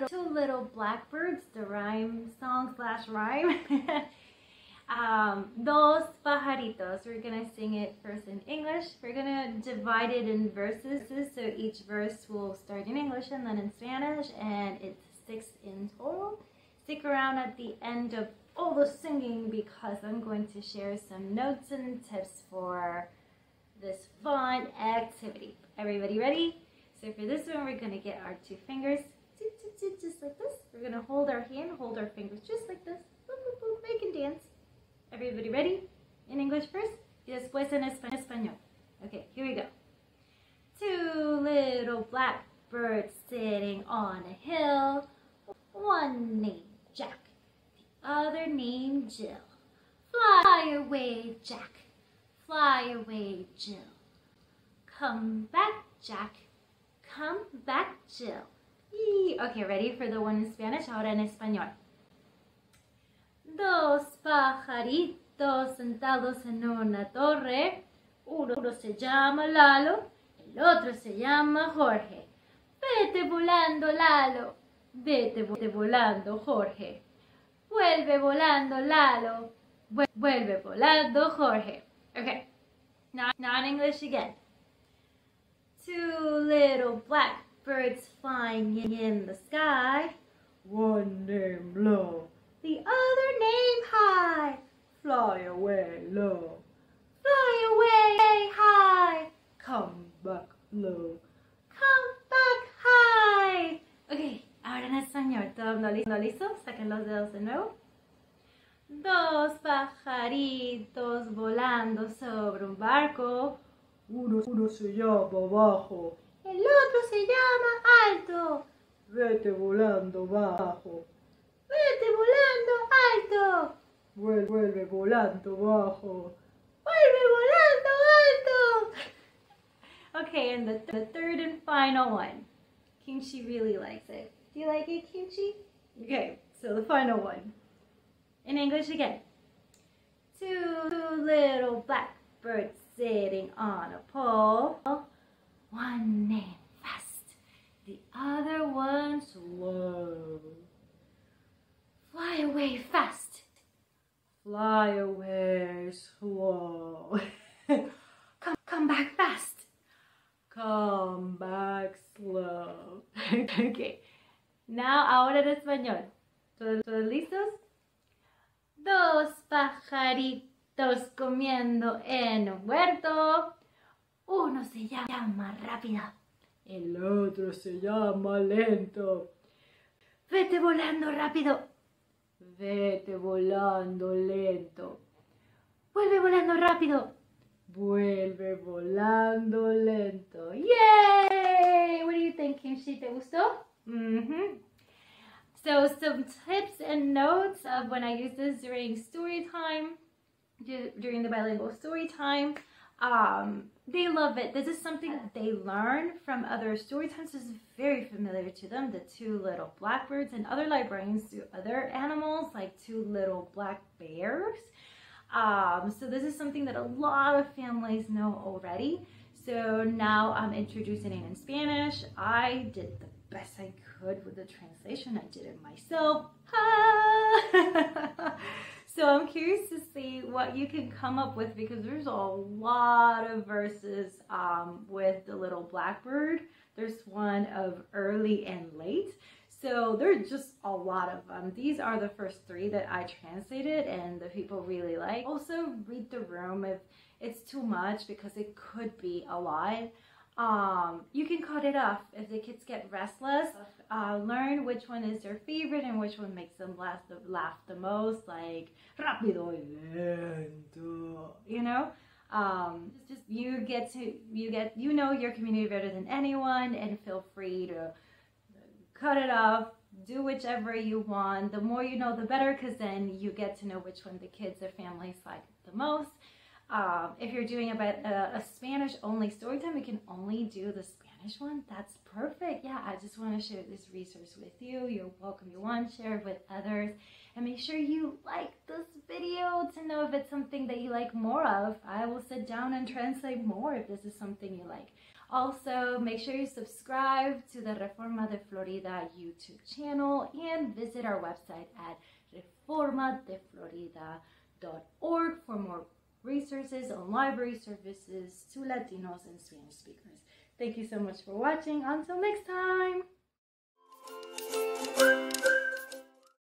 two little blackbirds, the rhyme song slash rhyme. Dos pajaritos. We're gonna sing it first in English. We're gonna divide it in verses, so each verse will start in English and then in Spanish, and it's 6 in total. Stick around at the end of all the singing because I'm going to share some notes and tips for this fun activity. Everybody ready? So for this one, we're gonna get our 2 fingers, just like this. We're gonna hold our hand, hold our fingers just like this. Make and dance. Everybody ready? In English first, y después en español. Okay, here we go. 2 little blackbirds sitting on a hill. One named Jack, the other named Jill. Fly away, Jack. Fly away, Jill. Come back, Jack. Come back, Jill. Yee. Okay, ready for the one in Spanish? Ahora en español. Dos pajaritos sentados en una torre. Uno se llama Lalo, el otro se llama Jorge. Vete volando, Lalo. Vete volando, Jorge. Vuelve volando, Lalo. Vuelve volando, Jorge. Okay, now in English again. 2 little blackbirds flying in the sky. One named Low, the other named High. Fly away, Low. Fly away, High. Come back, Low. Come back, High. Okay, ahora en español. ¿Todo listo? Saquen los dedos de nuevo. Dos pajaritos volando sobre un barco. Uno se llama bajo, el otro se llama alto. Vete volando bajo. Vete volando alto. Vuelve volando bajo. Vuelve volando alto. Okay, and the third and final one. Kimchi really likes it. Do you like it, Kimchi? Okay, so the final one. In English again. 2 little blackbirds sitting on a pole. One named Fast, the other one slow. Fly away fast. Fly away slow. Come back fast. Come back slow. Okay. Now, ahora en español. ¿Todos listos? Dos pajaritos comiendo en un huerto. Uno se llama rápido, el otro se llama lento. Vete volando rápido. Vete volando lento. Vuelve volando rápido. Vuelve volando lento. Yay! What do you think, Kimchi? ¿Te gustó? So some tips and notes of when I use this during story time, during the bilingual story time. They love it. This is something that they learn from other story times. This is very familiar to them. The 2 little blackbirds, and other librarians do other animals like 2 little black bears. So this is something that a lot of families know already. So now I'm introducing it in Spanish. I did the best I could with the translation. I did it myself. So I'm curious to see what you can come up with, because there's a lot of verses with the little blackbird. There's one of early and late. So there's just a lot of them. These are the first 3 that I translated and the people really like. Also read the room if it's too much, because it could be a lot. You can cut it off if the kids get restless. Learn which one is their favorite and which one makes them laugh the most, like rápido y lento, you know. Just you know your community better than anyone, and feel free to cut it off, do whichever you want. The more you know, the better, because then you get to know which one the kids or families like the most. If you're doing a Spanish-only story time, you can only do the Spanish one. That's perfect. Yeah, I just want to share this resource with you. You're welcome. You want to share it with others. And make sure you like this video to know if it's something that you like more of. I will sit down and translate more if this is something you like. Also, make sure you subscribe to the Reforma de Florida YouTube channel and visit our website at reformadeflorida.org for more resources on library services to Latinos and Spanish speakers. Thank you so much for watching. Until next time.